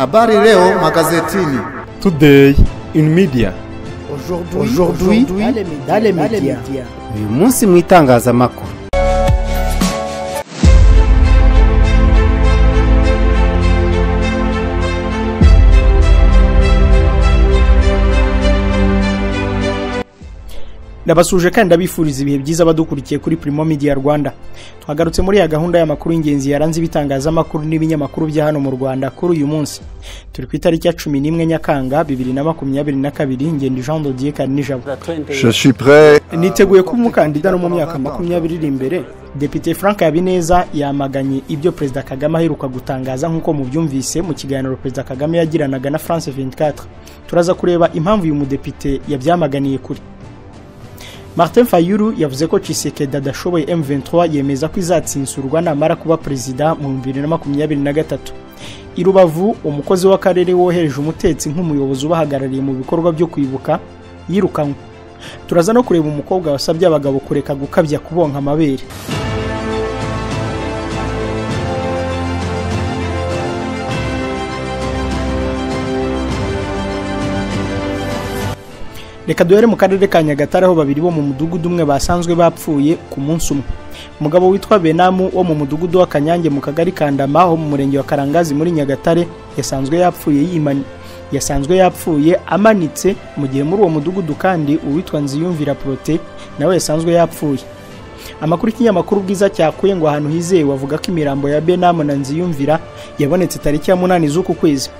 Habari leo magazetini. Today in media. Aujourd'hui dans les médias. Uyu munsi mu itangazamakuru. Nabasuje kandi abifuriza ibihe byiza badukurikiye kuri Primo Media Rwanda. Twagarutse muri ya gahunda y'amakuru y'ingenzi yaranze ibitangazamakuru n'ibinyamakuru bya hano mu Rwanda kuri uyu munsi. Turi ku itariki ya 11 Nyakanga 2022 ngende Jean Dodier Kanijabo. Je suis prêt. Niteguye kuba umukandida no mu myaka 20 iri imbere. Depite Frank Habineza yamaganye ibyo President Kagame aheruka gutangaza nkuko mubyumvise mu kiganiro President Kagame yagiranaga na France 24. Turaza kureba impamvu uyu mudepite yabyamaganiye kuri. Martin Fayulu yavuze ko Tshisekedi adashoboye M23 yemeza ko izatsinsurwa namara kuba president mu 2023. I Rubavu umukozi w'akarere wohereje umutetsi nk'umuyobozi ubahagarariye mu bikorwa byo kwibuka yirukanwe. Turaza no kureba umukobwa wasabye abagabo kureka gukabya kubonka amabere. Reka duhere mu karere ka Nyagatare aho babiri bo mu mudugudu umwe basanzwe bapfuye ku munsi umwe. Umugabo witwa Benamu wo mu mudugudu wa Kanyange mu kagari Kandama ho mu murenge wa Karangazi muri Nyagatare yasanzwe yapfuye amanitse mu gihe muri uwo mudugudu kandi uwitwa Nziyumvira Prote nawe yasanzwe yapfuye. Amakuru y'ikinyamakuru Bwiza cyakuye ngo ahantu hizewe avuga ko imirambo ya Benamu na Nziyumvira yabonetse tariki ya 8 z'uku kwezi.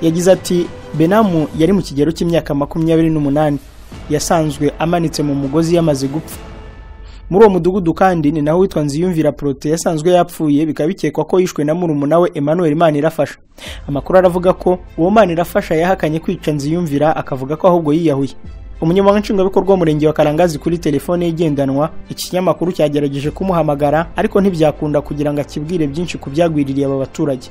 Yagize ati Benamu yari mu kigero cy'imyaka 28 yasanzwe amanitse mu mugozi yamaze gupfa. Muri uwo mudugudu kandi ni naho witwa Nziyumvira Prote yasanzwe yapfuye bikaba bikekwa ko yishwe na murumuna we Emmanuel Manirafasha. Amakuru aravuga ko uwo Manirafasha yahakanye kwica Nziyumvira akavuga ko ahubwo yiyahuye. Umunyamabanga nshingwabikorwa w'umurenge wa Karangazi kuri telefone igendanwa iki kinyamakuru cyagerageje kumuhamagara ariko ntibyakunda kugira ngo akibwire byinshi ku byagwiririye aba baturage.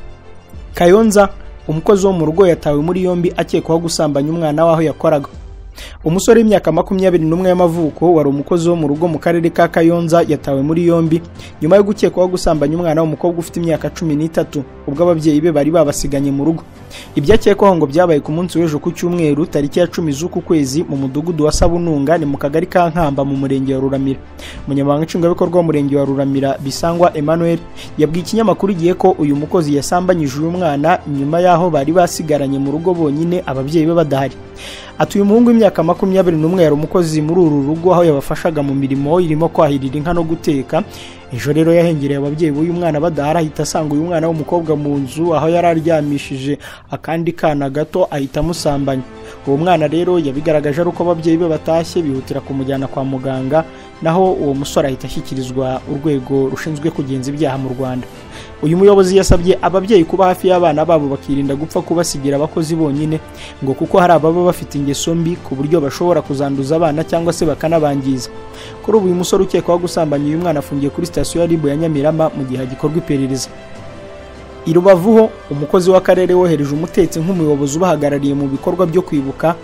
Kayonza umukozi wo mu rugo yatawe muri yombi akekwaho gusambanya umwana waho yakoraga. Umusore w'imyaka 21 y'amavuko wari umukozi wo mu rugo mu karere ka Kayonza yatawe muri yombi nyuma yo gukekwaho gusambanya umwana w'umukobwa ufite imyaka 13 ubwo ababyeyi be bari babasiganye mu rugo. Ibyakekwaho ngo byabaye ku munsi w'ejo ku cyumweru tariki ya 10 z'uku kwezi mu mudugudu wa Sabununga ni mu kagari ka Nkamba mu murenge wa Ruramira. Umunyamabanga nshingwabikorwa w'umurenge wa Ruramira Bisangwa Emmanuel yabwiye ikinyamakuru igiye ko uyu mukozi yasambanyije uyu mwana nyuma yaho bari basigaranye mu rugo bonyine ababyeyi be badahari. Atuye umuhungu w'imyaka 21 yari umukozi muri uru rugo aho yabafashaga mu mirimo irimo kwahirira inka no guteka. Ejo rero yahengereye ababyeyi b'uyu mwana badahara ahita asanga uyu mwana w'umukobwa mu nzu aho yari aryamishije akandi kana gato ahita amusambanya. Uwo mwana rero yabigaragaje ari uko ababyeyi be batashye bihutira kumujyana kwa muganga naho uwo musore ahita ashyikirizwa urwego rushinzwe kugenza ibyaha mu Rwanda. Uyu muyobozi yasabye ababyeyi kuba hafi y'abana babo bakirinda gupfa kubasigira abakozi bonyine ngo kuko hari ababa bafite ingeso mbi ku buryo bashobora kuzanduza abana cyangwa se bakanabangiza. Kuri ubu uyu musore ukekwaho gusambanya uyu mwana afungiye kuri sitasiyo ya Ribu ya Nyamirama mu gihe gikorwa iperereza. I Rubavu umukozi w'akarere wohereje umutetsi nk'umuyobozi ubahagarariye mu bikorwa byo kwibuka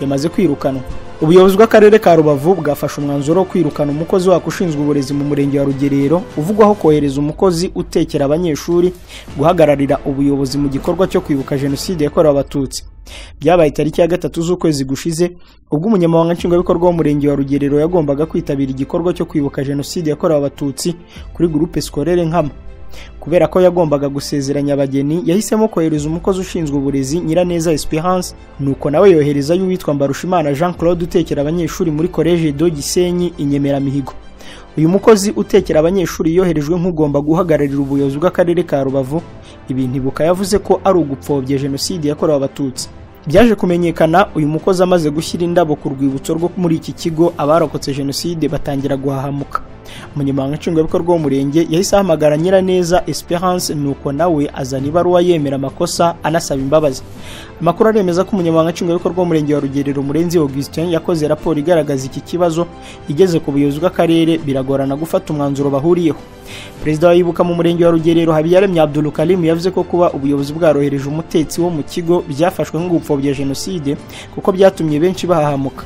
yamaze kwirukanwa. Ubuyobozi bw'akarere ka Rubavu bwafashe umwanzuro wo kwirukana umukozi wako ushinzwe uburezi mu murenge wa Rugerero uvugwaho kohereza umukozi utekera abanyeshuri guhagararira ubuyobozi mu gikorwa cyo kwibuka jenoside yakorewe abatutsi. Byabaye tariki ya 3 z'ukwezi gushize ubwo umunyamabanga nshingwabikorwa w'umurenge wa Rugerero yagombaga kwitabira igikorwa cyo kwibuka jenoside yakorewe abatutsi kuri groupe scolaire Nkama. Kubera ko yagombaga gusezeranya abageni yahisemo kohereza umukozi ushinzwe uburezi Nyiraneza Esperance nuko nawe yohereza y'uwitwa Mbarushimana Jean Claude utekera abanyeshuri muri Collège de Gisenyi Inyemeramihigo. Uyu mukozi utekera abanyeshuri yoherejwe nk'ugomba guhagararira ubuyobozi bw'akarere ka Rubavu. Ibintu ibuka yavuze ko ari ugupfobya jenoside yakorewe abatutsi. Byaje kumenyekana uyu mukozi amaze gushyira indabo ku rwibutso rwo muri iki kigo abarokotse jenoside batangira guhahamuka. Umunyamabanga nshingwabikorwa w'umurenge yahise ahamagara Nyiraneza Esperance nuko nawe azana ibaruwa yemera amakosa anasaba imbabazi. Amakuru aremeza ko umunyamabanga nshingwabikorwa w'umurenge wa Rugerero Murenzi Augustin yakoze raporo igaragaza iki kibazo igeze ku buyobozi bw'akarere biragorana gufata umwanzuro bahuriyeho. Perezida wayibuka mu murenge wa Rugerero Habiyaremye Abdul Karim yavuze ko kuba ubuyobozi bwarohereje umutetsi wo mu kigo byafashwe nk'ugupfobya jenoside kuko byatumye benshi bahahamuka.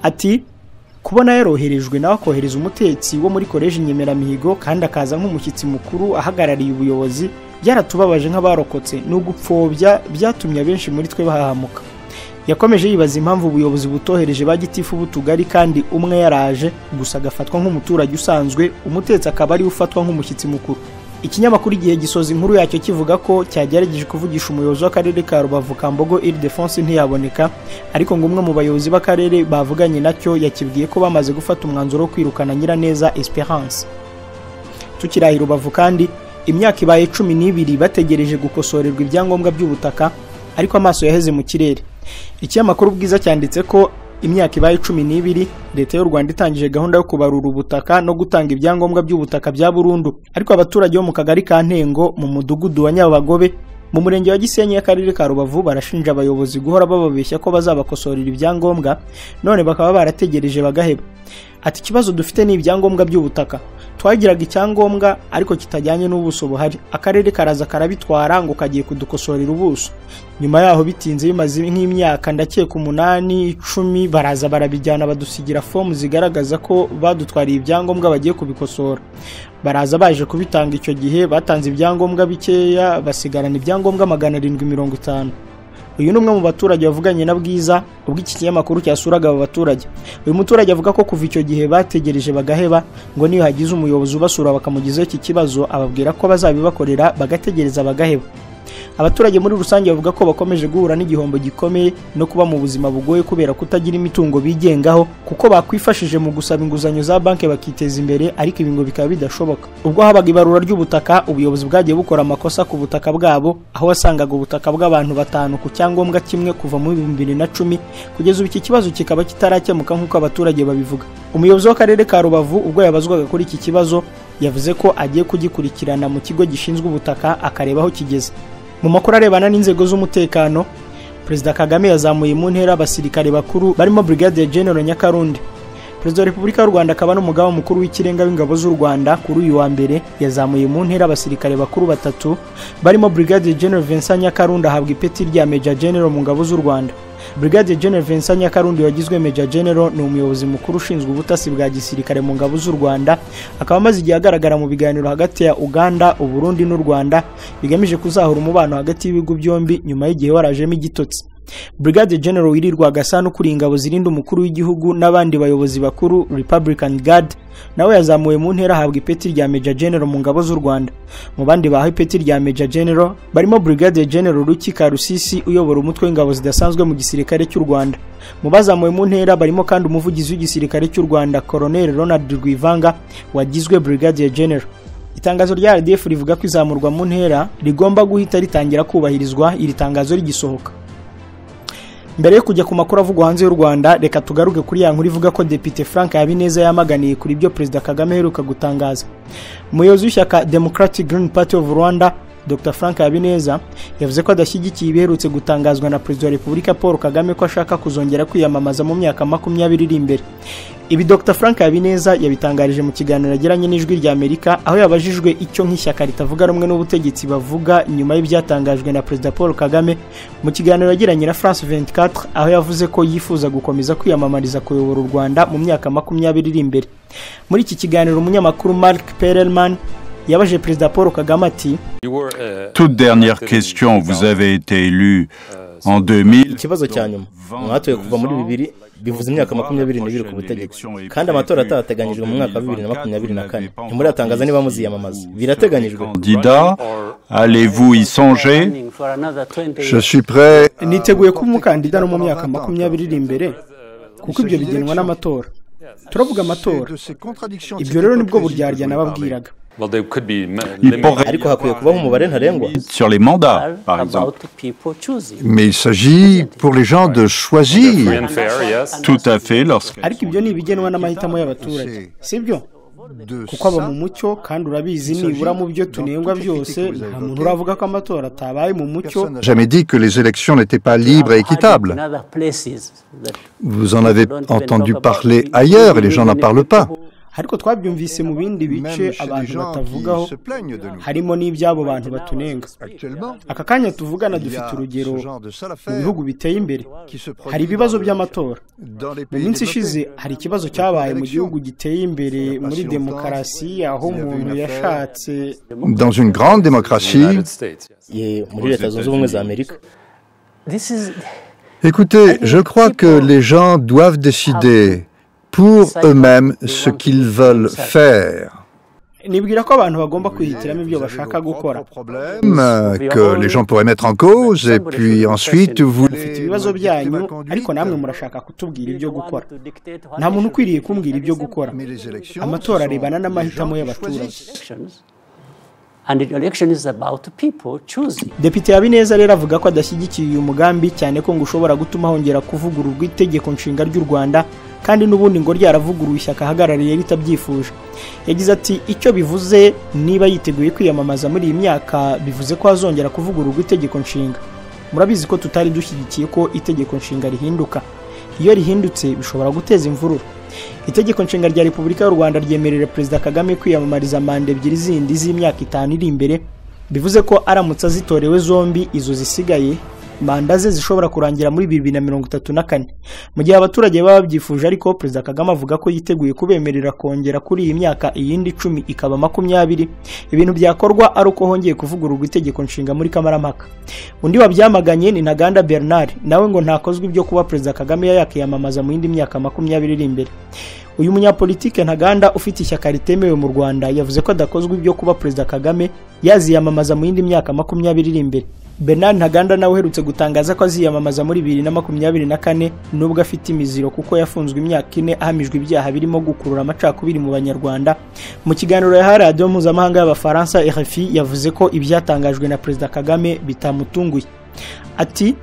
Ati kubona yaroherejwe nawe akohereza umutetsi wo muri Collège Nyemeramihigo kandi akaza nk'umushyitsi mukuru ahagarariye ubuyobozi byaratubabaje nk'abarokotse n'ugupfobya byatumye abenshi muri twe bahahamuka. Yakomeje yibaza impamvu ubuyobozi butohereje ba gitifu b'utugari kandi umwe yaraje gusa agafatwa nk'umuturage usanzwe, umutetsi akaba ari ufatwa nk'umushyitsi mukuru. Ikinyamakuru Igihe gisoza inkuru yacyo kivuga ko cyagerageje kuvugisha umuyobozi w'akarere ka Rubavu Kambogo Ildefonse ntiyaboneka, ariko ngo umwe mu bayobozi b'akarere bavuganye nacyo yakibwiye ko bamaze gufata umwanzuro wo kwirukana Nyiraneza Esperance. Tukirahi Rubavu kandi imyaka ibaye 12 bategereje gukosorerwa ibyangombwa by'ubutaka, ariko amaso yaheze mu kirere. Ikinyamakuru Bwiza cyanditse ko imyaka ibaye 12 leta y'u Rwanda itangije gahunda yo kubarura ubutaka no gutanga ibyangombwa by'ubutaka bya burundu, ariko abaturage bo mu kagari ka Ntengo mu mudugudu wa Nyabagobe mu murenge wa Gisenyi y'akarere ka Rubavu barashinja abayobozi guhora bababeshya ko bazabakosorera ibyangombwa, none bakaba barategereje bagaheba. Ati ikibazo dufite ni ibyangombwa by'ubutaka, twagiraga icyangombwa ariko kitajyanye n'ubuso buhari, akarere karaza karabitwara ngo kagiye kudukosorera ubuso. Nyuma yaho bitinze bimaze nk'imyaka ndakeka 8-10 baraza barabijyana badusigira form zigaragaza ko badutwariye ibyangombwa bagiye kubikosora. Baraza baje kubitanga icyo gihe batanze ibyangombwa bikeya basigarana ibyangombwa 750. Uyu ni umwe mu baturage bavuganye na Bwiza ubwo iki kinyamakuru cyasuraga aba baturage. Uyu muturage avuga ko kuva icyo gihe bategereje bagaheba, ngo niyo hagize umuyobozi ubasura bakamugizaho iki kibazo ababwira ko bazabibakorera bagategereza bagaheba. Abaturage muri rusange bavuga ko bakomeje guhura n'igihombo gikomeye no kuba mu buzima bugoye kubera kutagira imitungo bigengaho, kuko bakwifashije mu gusaba inguzanyo za banki bakiteza imbere, ariko ibi ngo bikaba bidashoboka. Ubwo habaga ibarura ry'ubutaka, ubuyobozi bwagiye bukora amakosa ku butaka bwabo, aho wasangaga ubutaka bw'abantu 5 ku cyangombwa kimwe kuva mu 2010 kugeza ubu iki kibazo kikaba kitarakemuka nk'uko abaturage babivuga. Umuyobozi w'akarere ka Rubavu ubwo yabazwaga kuri iki kibazo yavuze ko agiye kugikurikirana mu kigo gishinzwe ubutaka akareba aho kigeze. Mu makuru arebana n'inzego z'umutekano, Perezida Kagame yazamuye mu ntera abasirikare bakuru barimo Brigadier General Nyakarundi. Perezida wa Repubulika y'u Rwanda akaba n'umugaba mukuru w'ikirenga w'ingabo z'u Rwanda kuri uyu wa mbere yazamuye mu ntera abasirikare bakuru 3 barimo Brigadier General Vincent Nyakarundi ahabwa ipeti rya Major General mu ngabo z'u Rwanda. Brigadier General Vincent Nyakarundi wagizwe Major General ni umuyobozi mukuru ushinzwe ubutasi bwa gisirikare mu ngabo z'u Rwanda, akaba amaze igihe agaragara mu biganiro hagati ya Uganda, Uburundi n'u Rwanda bigamije kuzahura umubano hagati y'ibihugu byombi nyuma y'igihe warajemo igitotsi. Brigadier General Wirirwa Gasana ukuri ingabo zirinda umukuru w'igihugu n'abandi bayobozi bakuru Republican Guard nawe yazamuwe mu ntera ahabwa ipeti rya Major General mu ngabo z'u Rwanda. Mu bandi bahawe ipeti rya Major General barimo Brigadier General Ruki Karusisi uyobora umutwe w'ingabo zidasanzwe mu gisirikare cy'u Rwanda. Mu bazamuwe mu ntera barimo kandi umuvugizi w'igisirikare cy'u Rwanda Colonel Ronald Rwivanga wagizwe Brigadier General. Itangazo rya RDF rivuga ko izamurwa mu ntera rigomba guhita ritangira kubahirizwa iri tangazo rigisohoka. Mbere yo kujya ku makuru avugwa hanze y'u Rwanda, reka tugaruke kuri ya nkuru ivuga ko Depite Frank Habineza yamaganiye kuri ibyo Perezida Kagame aheruka gutangaza. Umuyobozi w'ishyaka Democratic Green Party of Rwanda Dr Frank Habineza yavuze ko adashyigikiye ibiherutse gutangazwa na Perezida wa Repubulika Paul Kagame ko ashaka kuzongera kwiyamamaza mu myaka 20 iri imbere. Ibi Dr Frank Habineza yabitangarije mu kiganiro yagiranye n'Ijwi rya Amerika, aho yabajijwe icyo nk'ishyaka ritavuga rumwe n'ubutegetsi bavuga nyuma y'ibyatangajwe na Perezida Paul Kagame. Mu kiganiro yagiranye na France 24 aho yavuze ko yifuza gukomeza kwiyamamariza kuyobora u Rwanda mu myaka 20 iri imbere. Muri iki kiganiro umunyamakuru Mark Perelman yabaje Perezida Paul Kagame ati: Toute dernière question, vous avez été élu en 2000. Ikibazo cya nyuma mwatoye kuva muri 2000 bivuze imyaka 22 ku butegetsi kandi amatora atateganyijwe mu mwaka wa 2024. Ntimuratangaza niba muziyamamaza, birateganyijwe? Candidat, allez-vous y songer? Je suis prêt. Niteguye kuba umukandida no mu myaka 20 iri imbere kuko ibyo bigenwa n'amatora. Turavuga amatora. Ibyo rero nibwo buryarya nababwiraga. Ariko hakwiye kubaho umubare ntarengwa Sur les mandats, par exemple. Mais il s'agit pour les gens de choisir. Tout à fait, lorsque Ariko ibyo ni ibigenwa n'amahitamo y'abaturage, sibyo? Kuko aba mu mucyo kandi urabizi nibura mu byo tunengwa byose nta muntu uravuga ko amatora atabaye mu mucyo. Jamais dit que les élections n'étaient pas libres et équitables. Vous en avez entendu parler ailleurs et les gens n'en parlent pas. ariko twabyumvise mu bindi bice abantu batavugaho harimo n'iby'abo bantu batunenga. Aka kanya tuvugana dufite urugero mu bihugu biteye imbere hari ibibazo by'amatora. Mu minsi ishize hari ikibazo cyabaye mu gihugu giteye imbere muri demokarasi aho umuntu yashatse dans une grande démocratie. muri Leta Zunze Ubumwe za Amerika. Écoutez, je crois que les gens doivent décider pour eux-mêmes ce qu'ils veulent faire. Nibwira ko abantu bagomba kwihitiramo ibyo bashaka gukora. Que les gens pourraient mettre en cause et puis ensuite vous... Mufite ibibazo byanyu ariko namwe murashaka kutubwira ibyo gukora. Nta muntu ukwiriye kumbwira ibyo gukora. Amatora arebana n'amahitamo y'abaturage. And the election is about people choosing. Depite Habineza rero avuga ko adashyigikiye uyu mugambi cyane ko ngo ushobora gutuma hongera kuvugururwa itegeko nshinga ry'u Rwanda kandi n'ubundi ngo ryaravuguruye ishyaka ahagarariye ritabyifuje. Yagize ati icyo bivuze niba yiteguye kwiyamamaza muri iyi myaka bivuze ko hazongera kuvugururwa itegeko nshinga. Murabizi ko tutari dushyigikiye ko itegeko nshinga rihinduka. Iyo rihindutse bishobora guteza imvururu. Itegeko nshinga rya Repubulika y'u Rwanda ryemerera Perezida Kagame kwiyamamariza manda ebyiri zindi z'imyaka 5 iri imbere. Bivuze ko aramutse azitorewe zombi izo zisigaye manda ze zishobora kurangira muri 2034. Mu gihe abaturage baba babyifuje ariko Perezida Kagame avuga ko yiteguye kubemerera kongera kuri iyi myaka iyindi 10 ikaba 20. Ibintu byakorwa ari uko hongeye kuvugururwa itegeko nshinga muri Kamarampaka. Undi wabyamaganye ni Ntaganda Bernard, nawe ngo ntakozwe ibyo kuba Perezida Kagame yakiyamamaza mu yindi myaka 20 iri imbere. Uyu munyapolitike Ntaganda ufite ishyaka ritemewe mu Rwanda yavuze ko adakozwe ibyo kuba Perezida Kagame yaziyamamaza mu yindi myaka 20 iri imbere. Bernard Ntaganda nawe uherutse gutangaza ko aziyamamaza muri 2024 nubwo afite imiziro kuko yafunzwe imyaka 4 ahamijwe ibyaha birimo gukurura amacakubiri mu Banyarwanda. Mu kiganiro ya Radio Mpuzamahanga y'Abafaransa RFI yavuze ko ibyatangajwe na Perezida Kagame bitamutunguye. Ati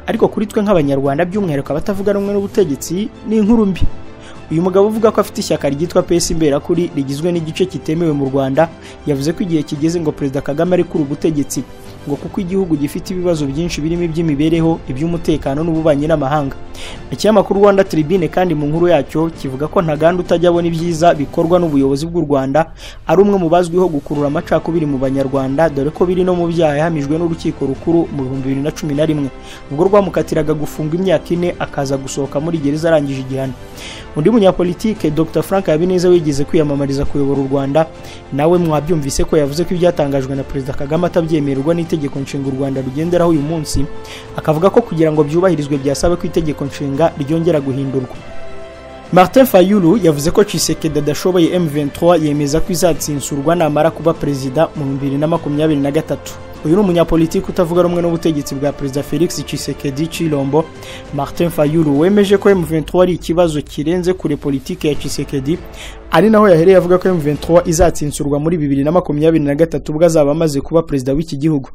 ariko kuri twe nk'Abanyarwanda by'umwihariko abatavuga rumwe n'ubutegetsi ni inkuru mbi. Uyu mugabo uvuga ko afite ishyaka ryitwa PS Imberakuri rigizwe n'igice kitemewe mu Rwanda yavuze ko igihe kigeze ngo Perezida Kagame ari kuri ubutegetsi ngo kuko igihugu gifite ibibazo byinshi birimo iby'imibereho, iby'umutekano n'ububanyi n'amahanga. Ikinyamakuru Rwanda Tribune kandi mu nkuru yacyo kivuga ko Ntaganda utajya abona ibyiza bikorwa n'ubuyobozi bw'u Rwanda ari umwe mu bazwiho gukurura amacakubiri mu Banyarwanda dore ko biri no mu byaha yahamijwe n'urukiko rukuru mu 2011 ubwo rwamukatiraga gufunga imyaka 4 akaza gusohoka muri gereza arangije igihano. Undi munyapolitike Dr Frank Habineza wigeze kwiyamamariza kuyobora u Rwanda nawe mwabyumvise ko yavuze ko ibyatangajwe na Perezida Kagame atabyemererwa n'itegeko nshinga u Rwanda rugenderaho uyu munsi, akavuga ko kugira ngo byubahirizwe byasaba ko itegeko nshinga ryongera guhindurwa. Martin Fayulu yavuze ko Tshisekedi adashoboye M23 yemeza ko izatsinsurwa namara kuba perezida mu 2023. Uyu ni umunyapolitiki utavuga rumwe n'ubutegetsi bwa Perezida Felix Tshisekedi Chilombo. Martin Fayulu wemeje ko M23 ari ikibazo kirenze kure politike ya Tshisekedi, ari naho yahereye avuga ko M23 izatsinsurwa muri 2023 ubwo azaba amaze kuba perezida w'iki gihugu.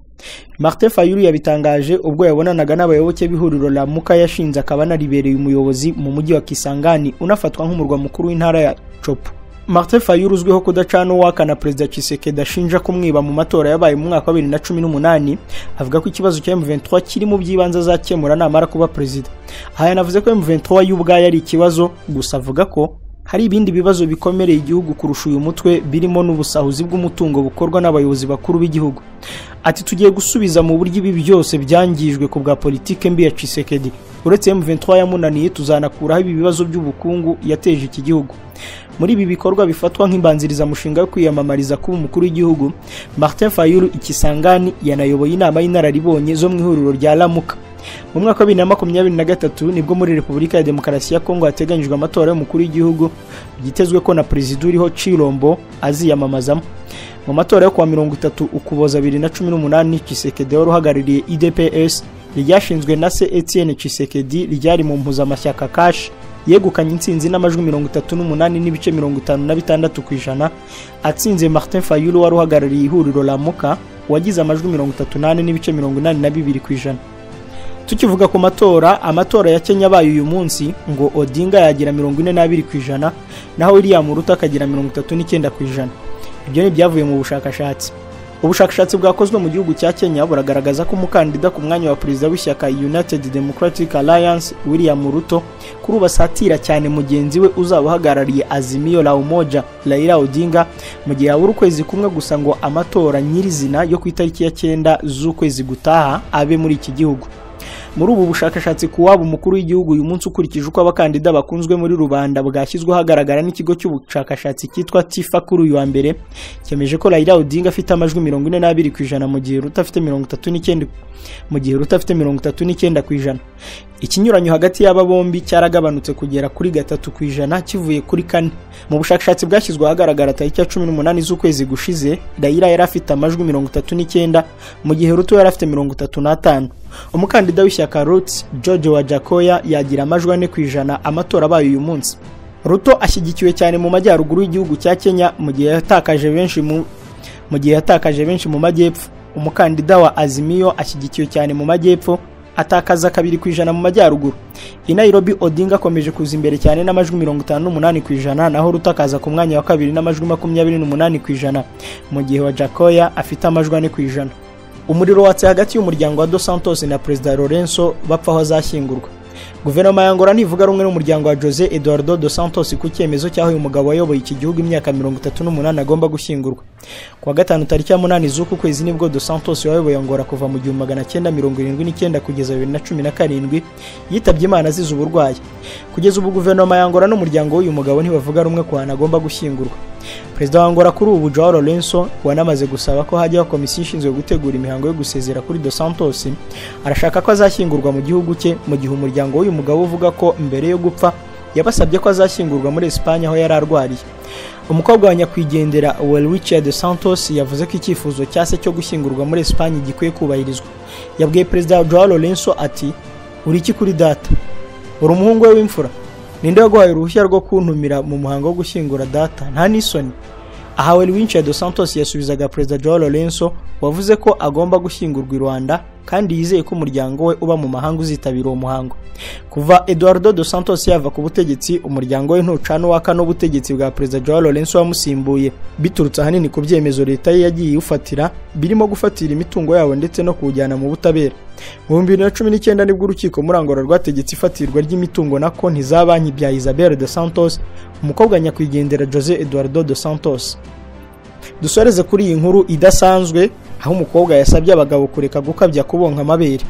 Martin Fayulu yabitangaje ubwo yabonanaga n'abayoboke b'ihuriro la Muka yashinze akaba naribereye umuyobozi mu mujyi wa Kisangani unafatwa nk'umurwa mukuru w'intara ya Chopo. Martin Fayulu uzwiho kudacana uwakana Perezida Tshisekedi ashinja kumwiba mu matora yabaye mu mwaka wa 2018 avuga ko ikibazo cya M23 kiri mu byibanze azakemura namara kuba perezida. Aha yanavuze ko M23 y'ubwayo ari ikibazo gusa avuga ko hari ibindi bibazo bikomereye igihugu kurusha uyu mutwe birimo n'ubusahuzi bw'umutungo bukorwa n'abayobozi bakuru b'igihugu. Ati tugiye gusubiza mu buryo ibi byose byangijwe ku bwa politike mbi ya Tshisekedi. Uretse M23 yamunaniye tuzanakuraho ibi bibazo by'ubukungu yateje iki gihugu. Muri ibi bikorwa bifatwa nk'imbanziriza mushinga yo kwiyamamariza kuba umukuru w'igihugu, Martin Fayulu Ikisangani yanayoboye inama y'inararibonye zo mu ihuriro rya Lamuka. Mu mwaka wa 2023 nibwo muri Repubulika ya Demokarasi ya Kongo hateganyijwe amatora y'umukuru w'igihugu byitezwe ko na perezida uriho Chilombo aziyamamazamo. Mu matora yo kwa 30 Ukuboza 2018 Tshisekedi wari uhagarariye IDPS ryashinzwe na se Etienne Tshisekedi ryari mu mpuzamashyaka Kash yegukanye intsinzi n'amajwi 38 n'ibice 56% atsinze Martin Fayulu wari uhagarariye ihuriro la Muka wagize amajwi 38 n'ibice 82%. Tukivuga ku amatora ya Kenya baye uyu munsi ngo Odinga yagira 42% naho William Ruto akagira 39%. Ibyo ni byavuye mu bushakashatsi. Ubushakashatsi bwakozwe mu gihugu cya Kenya buragaragaza ko umukandida ku mwanya wa perezida w'ishyaka United Democratic Alliance William Ruto kuri ubasatira cyane mugenzi we uzaba uhagarariye Azimio la Umoja Raila Odinga mu gihe habura ukwezi kumwe gusa ngo amatora nyirizina yo ku itariki ya 9 z'ukwezi gutaha abe muri iki gihugu. Muri ubu bushakashatsi ku wabo umukuru w'igihugu uyu munsi ukurikije uko abakandida bakunzwe muri rubanda bwashyizwe hagaragara n'ikigo cy'ubushakashatsi cyitwa TIFA kuri uyu wa mbere cyemeje ko Raila Odinga afite amajwi 42% mu gihe Ruto afite 39%. Ikinyuranyo hagati y'aba bombi cyaragabanutse kugera kuri 3% kivuye kuri 4. Mu bushakashatsi bwashyizwe hagaragara tariki ya 18 z'ukwezi gushize Raila yari afite amajwi 39 mu gihe Ruto yari afite 35. Umukandida w'ishyaka Roots George Wajakoya yagira amajwi 4% amatora abaye uyu munsi. Ruto ashyigikiwe cyane mu majyaruguru y'igihugu cya Kenya mu gihe yatakaje benshi mu majyepfo. Umukandida wa Azimio ashyigikiwe cyane mu majyepfo atakaza 2% mu majyaruguru. I Nairobi Odinga akomeje kuza imbere cyane n'amajwi 58% naho Ruto akaza ku mwanya wa kabiri n'amajwi 28% mu gihe Wajakoya afite amajwi 4%. Umuriro watse hagati y'umuryango wa Dos Santos na Perezida Lourenço bapfa aho azashyingurwa. Guverinoma ya Angola ntivuga rumwe n'umuryango wa José Eduardo dos Santos ku cyemezo cyaho uyu mugabo wayoboye iki gihugu imyaka 38 agomba gushyingurwa. Ku wa gatanu tariki ya 8 z'uku kwezi nibwo dos Santos wayoboye Angola kuva mu 1979 kugeza 2017 yitabye Imana azize uburwayi. Kugeza ubu guverinoma ya Angola n'umuryango w'uyu mugabo ntibavuga rumwe ko agomba gushyingurwa. Perezida wa Angola kuri ubu João Lourenço wanamaze gusaba ko hajyaho komisiyo ishinzwe gutegura imihango yo gusezera kuri dos Santos arashaka ko azashyingurwa mu gihugu cye mu gihe umuryango w'uyu mugabo uvuga ko mbere yo gupfa yabasabye ko azashyingurwa muri Espagne aho yari arwariye. Umukobwa wa nyakwigendera Welwichia dos Santos yavuze ko icyifuzo cyase cyo gushyingurwa muri Espagne gikwiye kubahirizwa. Yabwiye Perezida João Lourenço ati uri iki kuri data? Uri umuhungu we w'imfura? Ninde waguhaye uruhushya rwo kuntumira mu muhango wo gushyingura data? Nta n'isoni. Aha Welwichia dos Santos yasubizaga Perezida João Lourenço wavuze ko agomba gushyingurwa i Rwanda kandi yizeye ko umuryango we uba mu mahanga uzitabira uwo muhango. Kuva Eduardo dos Santos yava ku butegetsi umuryango we ntucana waka n'ubutegetsi bwa Perezida João Lourenço wamusimbuye biturutse ahanini ku byemezo leta ye yagiye ufatira birimo gufatira imitungo yawo ndetse no kujyana mu butabera. Mu 2019 nibwo urukiko muri Angola rwategetse ifatirwa ry'imitungo na konti za banki bya Isabel dos Santos umukobwa nyakwigendera José Eduardo dos Santos. Dusoreze kuri iyi nkuru idasanzwe aho umukobwa yasabye abagabo kureka gukabya kubonka amabere.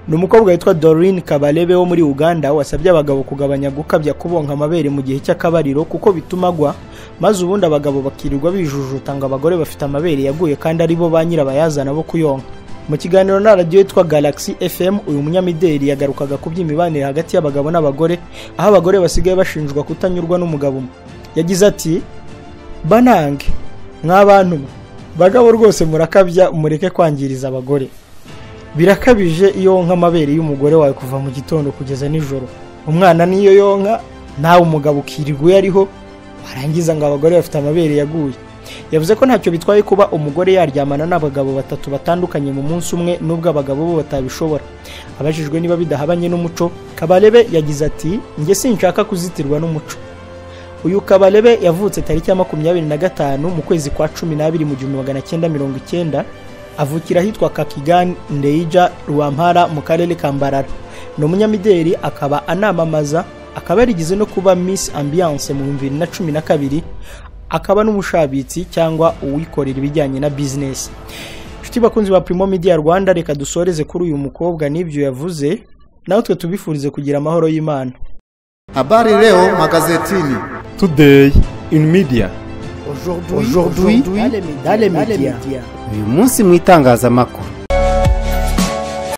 Ni umukobwa witwa Doreen Kabalebe wo muri Uganda wasabye abagabo kugabanya gukabya kubonka amabere mu gihe cy'akabariro kuko bitumagwa maze ubundi abagabo bakirirwa bijujuta ngo abagore bafite amabere yaguye kandi ari bo banyirabayazana bo kuyonka. Mu kiganiro na radio yitwa Galaxy FM uyu munyamideli yagarukaga ku by'imibanire hagati y'abagabo n'abagore aho abagore basigaye bashinjwa kutanyurwa n'umugabo umwe. Yagize ati banange nk'abantu bagabo rwose murakabya umureke kwangiriza abagore. Birakabije iyo wonka amabere y'umugore wawe kuva mu gitondo kugeza nijoro. Umwana niyo yonka nawe umugabo ukirirwa yariho warangiza ngo abagore bafite amabere yaguye. Yavuze ko ntacyo bitwaye kuba umugore yaryamana n'abagabo batatu batandukanye mu munsi umwe nubwo abagabo bo batabishobora. Abajijwe niba bidahabanye n'umuco Kabalebe yagize ati nge sinshaka kuzitirwa n'umuco. Uyu Kabalebe yavutse tariki ya 25 mu kwezi kwa 12 mu 1990 avukira hitwa Kakigan Ndeija Rwampara mu karere ka Mbarara. Ni umunyamideli akaba anamamaza akaba yarigize no kuba Miss Ambiance mu 2012 akaba n'umushabitsi cyangwa uwikorera ibijyanye na business. Nshuti bakunzi ba Primo Media Rwanda reka dusoreze kuri uyu mukobwa n'ibyo yavuze naho twe tubifurize kugira amahoro y'Imana. Habari leo magazetini. Today in media. Aujourd'hui dans les médias. Uyu munsi mu itangazamakuru.